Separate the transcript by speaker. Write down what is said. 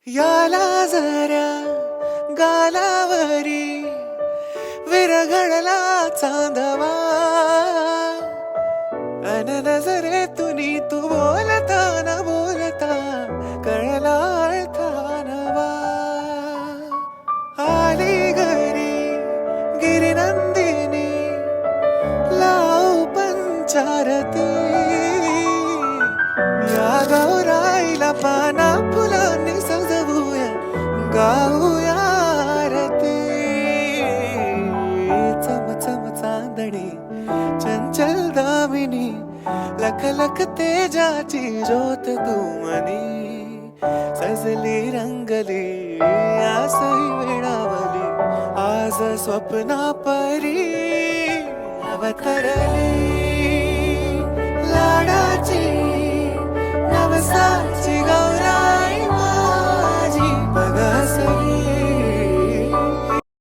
Speaker 1: याला जरा गालावरी विरघळला चांदवा अन नजरेतून तू बोलता न बोलता कळला अर्था नवा आली घरी गिरिनंदिनी लाव पंचारती या गौराईला पाना फुलांनी सजवूया गाऊया आरती चम चम चांदणी चंचल दामिनी लख लख तेजाची ज्योत तू मनी सजली रंगली आसही वेळावली आज स्वप्ना परी अवतरली लाडाची नवसाची गौ